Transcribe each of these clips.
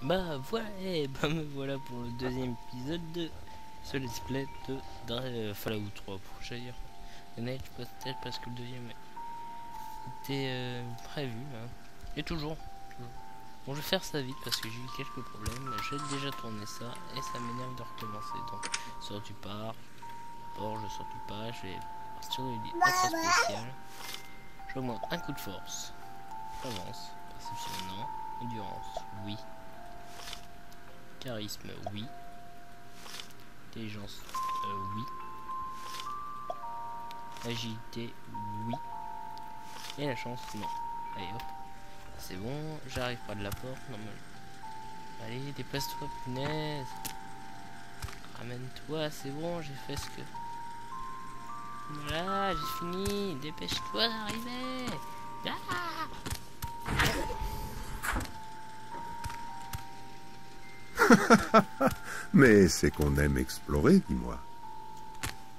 Bah voilà, me voilà pour le deuxième épisode de ce let's play de Fallout 3 pour choisir honnête, peut-être parce que le deuxième était prévu hein. Et toujours. Bon, je vais faire ça vite parce que j'ai eu quelques problèmes. J'ai déjà tourné ça et ça m'énerve de recommencer. Donc sors du parc, je sors du pas, je vais partir de l'idée ultra spéciale. J'augmente un coup de force. Avance, perception non, endurance oui. Charisme, oui. Intelligence, oui. Agilité, oui. Et la chance, non. Allez hop. C'est bon, j'arrive pas de la porte, normalement. Allez, déplace-toi, punaise. Ramène-toi, c'est bon, j'ai fait ce que... Voilà, j'ai fini. Dépêche-toi d'arriver. Ah, Mais c'est qu'on aime explorer, dis-moi.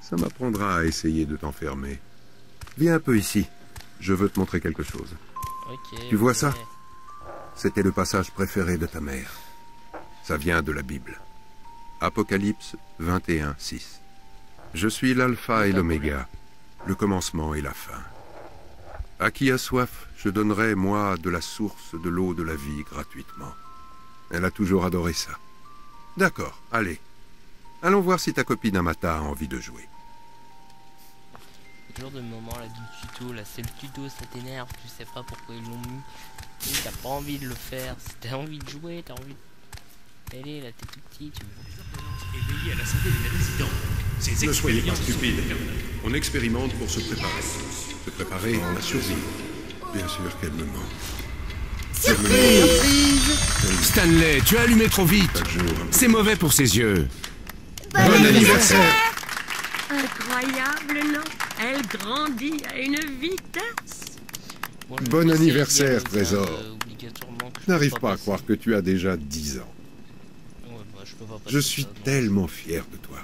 Ça m'apprendra à essayer de t'enfermer. Viens un peu ici. Je veux te montrer quelque chose. ok. Tu vois ça? C'était le passage préféré de ta mère. Ça vient de la Bible. Apocalypse 21, 6. Je suis l'alpha et l'oméga, le commencement et la fin. À qui a soif, je donnerai, moi, de la source de l'eau de la vie gratuitement. Elle a toujours adoré ça. D'accord, allez. Allons voir si ta copine Amata a envie de jouer. Toujours de moment là du tuto, là c'est le tuto, ça t'énerve, tu sais pas pourquoi ils l'ont mis. Et t'as pas envie de le faire, si t'as envie de jouer, t'as envie de... Allez là t'es tout petit, tu veux... Et veiller à la santé des résidents. Ces Ne soyez pas expériences stupide. sont- On expérimente pour se préparer. Se préparer à survivre. Bien sûr qu'elle me ment. Stanley, tu as allumé trop vite. Chaque jour, C'est mauvais pour ses yeux. Bon anniversaire! Incroyable, non? Elle grandit à une vitesse. Bon, je vais Bon vous laisser anniversaire, le dialogue, Trésor. obligatoirement que Je peux n'arrive pas pas à passer. croire que tu as déjà 10 ans. Ouais, bah, je peux pas passer Je suis ça, donc. tellement fier de toi.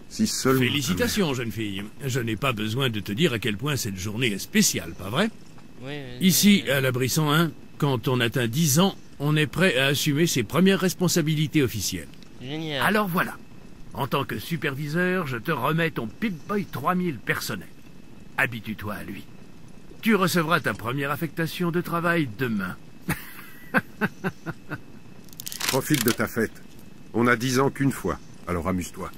Si seulement... Félicitations, jeune fille. Je n'ai pas besoin de te dire à quel point cette journée est spéciale, pas vrai? Ouais, Ici, à l'abri 101, quand on atteint 10 ans, on est prêt à assumer ses premières responsabilités officielles. Génial. Alors voilà. En tant que superviseur, je te remets ton Pip-Boy 3000 personnel. Habitue-toi à lui. Tu recevras ta première affectation de travail demain. Profite de ta fête. On a 10 ans qu'une fois, alors amuse-toi.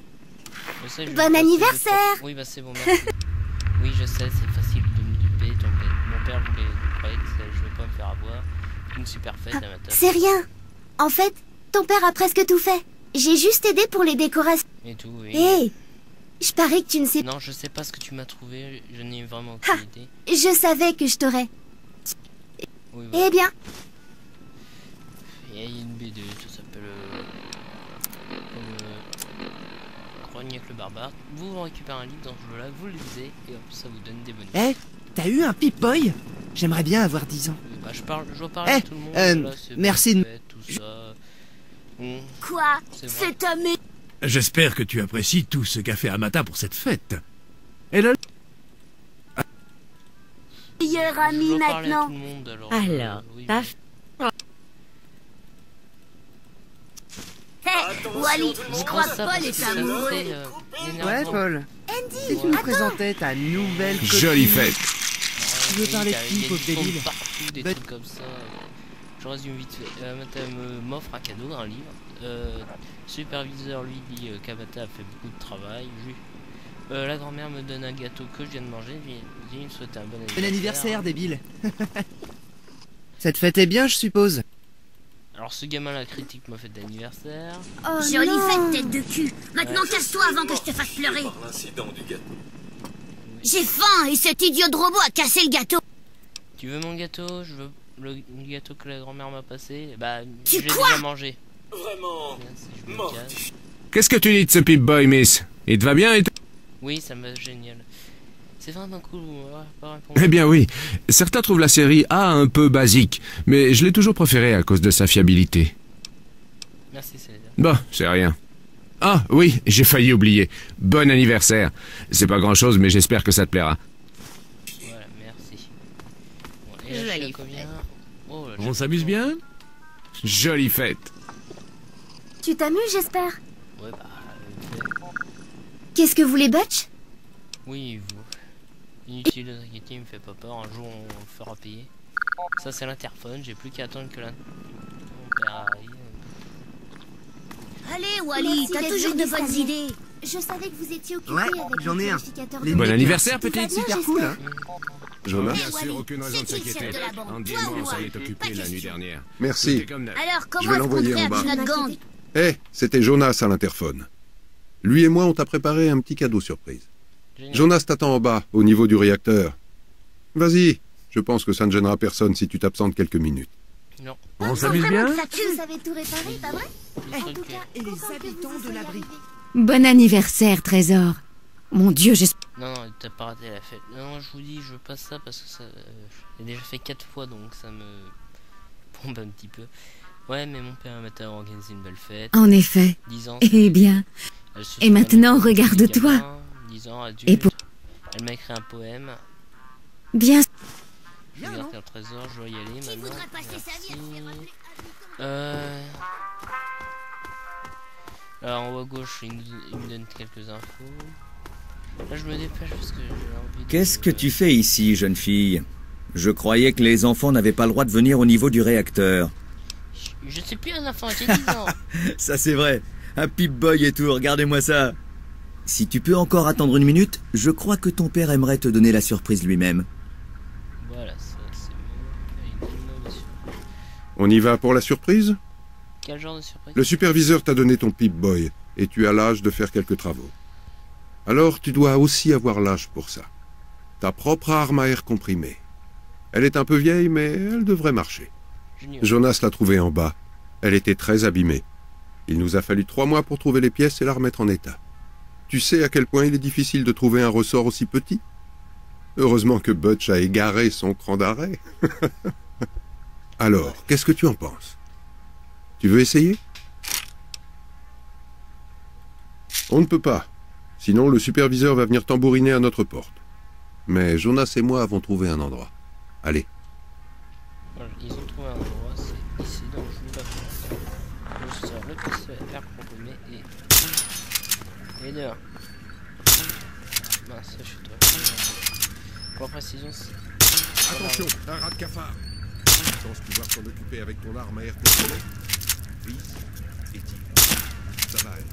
Je sais, je vais Bon passer anniversaire. deux fois. Oui bah c'est bon, merci. Oui je sais, c'est facile de me duper. Mon père voulait je vais pas me faire avoir. Une super fête à ma table. C'est rien. En fait, ton père a presque tout fait. J'ai juste aidé pour les décorations. Et tout, oui. Hé, je parie que tu ne sais pas. Non, je sais pas ce que tu m'as trouvé, je n'ai vraiment Ha. aucune idée. Je savais que je t'aurais. Oui, voilà. Eh bien, Il y a une BD, ça s'appelle Grogne avec le barbare. Vous récupérez un livre dans ce jeu-là, vous le lisez et hop, ça vous donne des bonus. Eh, t'as eu un Pip-Boy? J'aimerais bien avoir 10 ans. Bah, je dois parler Eh, à tout le monde. Là, c'est merci de- parfait, tout ça. quoi? C'est vrai. C'est un J'espère que tu apprécies tout ce qu'a fait Amata pour cette fête. Elle a... meilleur Je ami dois parler à maintenant. tout le monde, alors. Alors, oui, t'as oui. Hé, Wally, je Bon, crois ça, que parce Paul que est ça amoureux. fait, énervant. Ouais, Paul. Si tu Ouais. me présentais ta nouvelle copine. Jolie fête. Tu veux parler de qui, Il y a pauvre du son débile? partout, des Bah- trucs comme ça. Je résume vite fait. Amata m'offre un cadeau, un livre. Superviseur lui dit qu'Amata a fait beaucoup de travail. La grand-mère me donne un gâteau que je viens de manger. Viens me souhaiter un bon anniversaire. Bon anniversaire, débile. Cette fête est bien, je suppose. Alors ce gamin-là critique ma fête d'anniversaire. Oh, Jolie non. fête, tête de cul. Maintenant, casse-toi avant que je te fasse pleurer. J'ai faim et cet idiot de robot a cassé le gâteau. Tu veux mon gâteau? Je veux le gâteau que la grand-mère m'a passé. Bah, Tu j'ai quoi déjà mangé. Vraiment? Je me casse. Qu'est-ce que tu dis de ce Pip-Boy, Miss? Il te va bien et Oui, ça me va génial. C'est vraiment cool. Ouais, pareil pour Eh moi. bien oui. Certains trouvent la série A un peu basique, mais je l'ai toujours préférée à cause de sa fiabilité. Merci Céline. Bon, c'est rien. Ah oui, j'ai failli oublier. Bon anniversaire. C'est pas grand-chose, mais j'espère que ça te plaira. Voilà, merci. Bon, et là, je suis à Jolie combien? Oh, là, On s'amuse bien? Jolie fête. Tu t'amuses, j'espère. Ouais, bah... Qu'est-ce que voulait Butch? Oui, vous. Inutile de s'inquiéter, il me fait pas peur. Un jour, on le fera payer. Ça, c'est l'interphone. J'ai plus qu'à attendre que mon père arrive. Allez, Wally, Merci t'as d'être toujours de venu, bonnes Stanley. idées. Je savais que vous étiez occupé Ouais, avec j'en le ai un. purificateur Les de Bon métal. anniversaire, Tout va petite. bien, Super cool, hein. Jonas, Bien sûr, aucune raison de s'inquiéter. Andy et moi, on s'en est occupé la nuit dernière. Merci. Tout est comme neuf. Alors, Je comment vais est-ce qu'on l'envoyer en crée bas. notre gang? Eh, c'était Jonas à l'interphone. Lui et moi, on t'a préparé un petit cadeau surprise. Génial. Jonas t'attend en bas, au niveau du réacteur. Vas-y, je pense que ça ne gênera personne si tu t'absentes quelques minutes. Non. On s'amuse bien? Vous savez tout réparer, pas vrai? Le En truc, tout cas, Et les content que habitants vous y de soyez l'abri. arrivés. Bon anniversaire, Trésor. Mon Dieu, j'espère... Non, t'as pas raté la fête. Non, je vous dis, je veux pas ça parce que ça... j'ai déjà fait 4 fois, donc ça me... pompe un petit peu. Ouais, mais mon père m'a organisé une belle fête. En effet. 10 ans. Eh bien, Elle se et souvient maintenant, de tous les regarde-toi. gamins, 10 ans, adulte. Et pour- Elle m'a écrit un poème. bien... Je Bien, regarde non un trésor, je dois y aller Qui maintenant. voudrait passer sa vie à se faire Merci. appeler Alors en haut à gauche, il me donne quelques infos. Là, je me dépêche parce que j'ai envie de... Qu'est-ce que tu fais ici, jeune fille? Je croyais que les enfants n'avaient pas le droit de venir au niveau du réacteur. Je suis plus un enfant, j'ai 10 ans. Ça c'est vrai. Un Pip-Boy et tout, regardez-moi ça. Si tu peux encore attendre une minute, je crois que ton père aimerait te donner la surprise lui-même. Voilà, ça c'est bon. Dis-moi de surprise. On y va pour la surprise? Quel genre de surprise? Le superviseur t'a donné ton Pip-Boy, et tu as l'âge de faire quelques travaux. Alors tu dois aussi avoir l'âge pour ça. Ta propre arme à air comprimé. Elle est un peu vieille, mais elle devrait marcher. Junior. Jonas l'a trouvée en bas. Elle était très abîmée. Il nous a fallu 3 mois pour trouver les pièces et la remettre en état. Tu sais à quel point il est difficile de trouver un ressort aussi petit? Heureusement que Butch a égaré son cran d'arrêt. Alors, qu'est-ce que tu en penses? Tu veux essayer? On ne peut pas. Sinon, le superviseur va venir tambouriner à notre porte. Mais Jonas et moi avons trouvé un endroit. Allez. Voilà, ils ont trouvé un endroit, c'est ici, donc je vais la faire. Je sors le pistolet à air comprimé et dehors. Mince, je suis toi. Pour la précision, c'est... Attention, un rat de cafard. Tu penses pouvoir t'en occuper avec ton arme à air comprimé? Vise et tire. Ça va aller.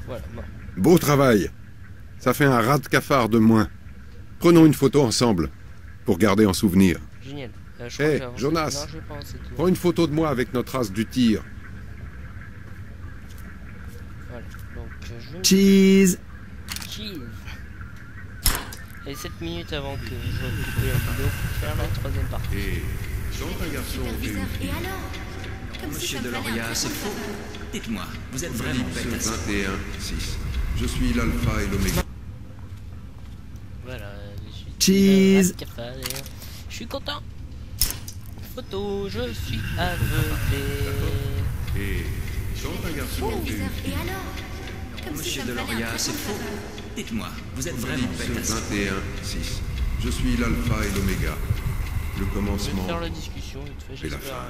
Voilà, bon. Beau travail. Ça fait un rat de cafard de moins. Prenons une photo ensemble, pour garder en souvenir. Génial. Je crois Hey, que j'ai avancé. Jonas. Non, je vais pas avancer tout. Prends une photo de moi avec notre as du tir. Voilà, donc je me Cheese. cheese. Et 7 minutes avant que je coupe la vidéo pour faire la troisième partie. Quand un garçon fait une Et alors? Monsieur Deloria, c'est faux. Dites-moi, vous êtes vraiment bête à ça. 21-6. Je suis l'alpha et l'oméga. Voilà, je suis... Cheese. Je suis content. Photo, je suis aveuglé. Et quand un garçon fait une Et alors? Monsieur Deloria, c'est faux. Dites-moi, vous êtes vraiment bête à ça. 21-6. Je suis l'alpha et l'oméga. Le Je vais commencement. faire la discussion vite fait, Et la j'espère. fin.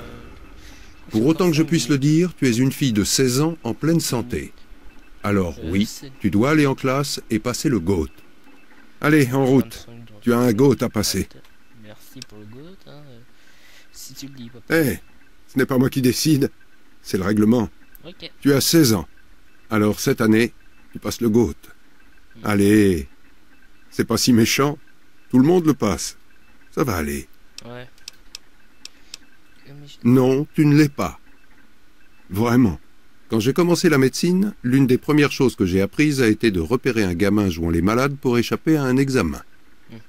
Pour autant que je puisse le dire, tu es une fille de 16 ans en pleine santé. Alors oui, tu dois aller en classe et passer le GOAT. Allez, en route. Tu as un GOAT à passer. Merci pour le GOAT, hein. Si tu le dis, papa. Eh, ce n'est pas moi qui décide. C'est le règlement. Ok. Tu as 16 ans. Alors cette année, tu passes le GOAT. Allez. C'est pas si méchant. Tout le monde le passe. Ça va aller. Ouais. Mais Non, tu ne l'es pas. Vraiment. Quand j'ai commencé la médecine, l'une des premières choses que j'ai apprises a été de repérer un gamin jouant les malades pour échapper à un examen.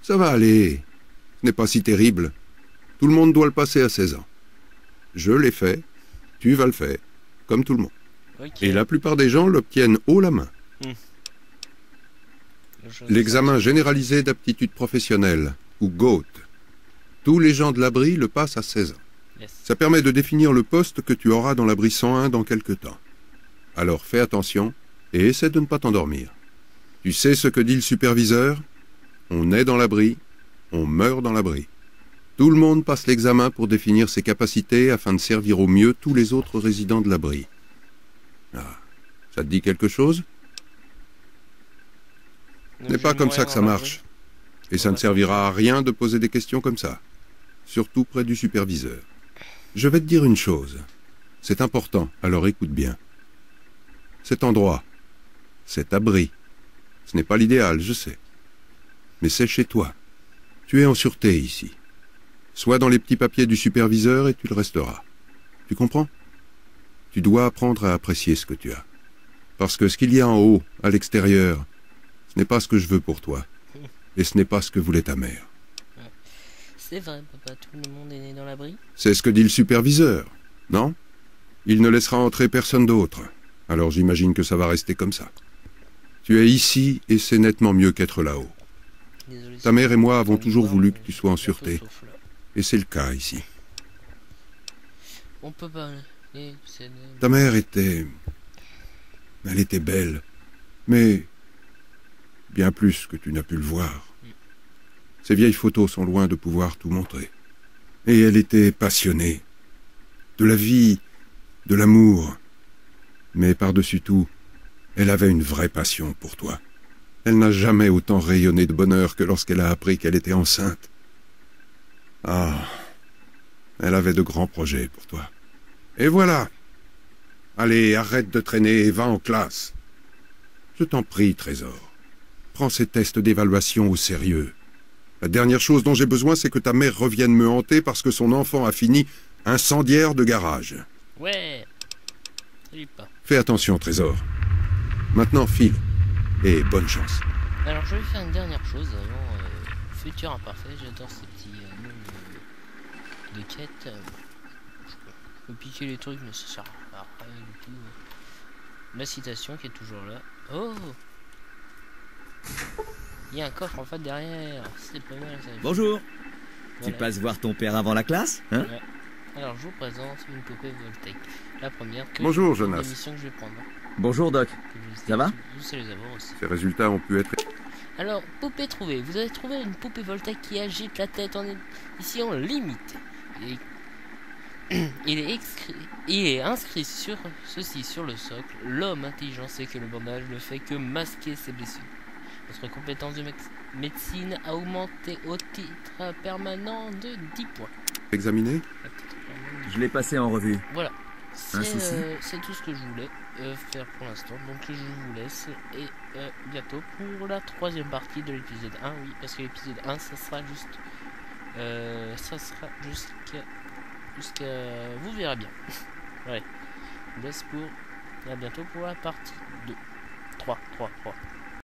Ça va aller. Ce n'est pas si terrible. Tout le monde doit le passer à 16 ans. Je l'ai fait. Tu vas le faire. Comme tout le monde. Ok. Et la plupart des gens l'obtiennent haut la main. L'examen généralisé d'aptitude professionnelle, ou GOAT. Tous les gens de l'abri le passent à 16 ans. Yes. Ça permet de définir le poste que tu auras dans l'abri 101 dans quelque temps. Alors fais attention et essaie de ne pas t'endormir. Tu sais ce que dit le superviseur? On est dans l'abri, on meurt dans l'abri. Tout le monde passe l'examen pour définir ses capacités afin de servir au mieux tous les autres résidents de l'abri. Ah, ça te dit quelque chose? Ce n'est pas comme ça que ça marche. Et ça ne servira à rien de poser des questions comme ça. Surtout près du superviseur. Je vais te dire une chose. C'est important, alors écoute bien. Cet endroit, cet abri, ce n'est pas l'idéal, je sais. Mais c'est chez toi. Tu es en sûreté ici. Sois dans les petits papiers du superviseur et tu le resteras. Tu comprends? Tu dois apprendre à apprécier ce que tu as. Parce que ce qu'il y a en haut, à l'extérieur, ce n'est pas ce que je veux pour toi. Et ce n'est pas ce que voulait ta mère. C'est vrai, papa, tout le monde est né dans l'abri? C'est ce que dit le superviseur, non? Il ne laissera entrer personne d'autre. Alors j'imagine que ça va rester comme ça. Tu es ici et c'est nettement mieux qu'être là-haut. Désolé, Ta mère et moi avons toujours voulu que tu sois en sûreté. Et c'est le cas ici. On peut pas... Ta mère était... Elle était belle. Mais... bien plus que tu n'as pu le voir. Ces vieilles photos sont loin de pouvoir tout montrer. Et elle était passionnée. De la vie, de l'amour. Mais par-dessus tout, elle avait une vraie passion pour toi. Elle n'a jamais autant rayonné de bonheur que lorsqu'elle a appris qu'elle était enceinte. Ah, elle avait de grands projets pour toi. Et voilà. Allez, arrête de traîner et va en classe. Je t'en prie, Trésor. Prends ces tests d'évaluation au sérieux. La dernière chose dont j'ai besoin, c'est que ta mère revienne me hanter parce que son enfant a fini incendiaire de garage. Ouais. Salut pas. Fais attention, Trésor. Maintenant, file. Et bonne chance. Alors, je vais faire une dernière chose avant Futur Imparfait. J'adore ces petits noms de quêtes. Je peux piquer les trucs, mais ça sert à rien du tout. La citation qui est toujours là. Oh! Il y a un coffre en fait derrière. C'est pas mal ça. Bonjour. Voilà. Tu passes voir ton père avant la classe, hein? Ouais. Alors, je vous présente une poupée voltaïque. La première que Bonjour, la Jonas. mission que je vais prendre. Bonjour, Doc. Ça va? Vous savez les avoir aussi. Ces résultats ont pu être... Alors, poupée trouvée. Vous avez trouvé une poupée voltaïque qui agite la tête ici en limite. Il est inscrit sur ceci sur le socle. L'homme intelligent sait que le bandage ne fait que masquer ses blessures. Votre compétence de médecine a augmenté au titre permanent de 10 points. Examiné? Je l'ai passé en revue. Voilà. Un souci? C'est tout ce que je voulais faire pour l'instant. Donc je vous laisse et bientôt pour la troisième partie de l'épisode 1. Oui, parce que l'épisode 1 ça sera jusqu'à vous verrez bien. Ouais. Je vous laisse pour à bientôt pour la partie 2. 3.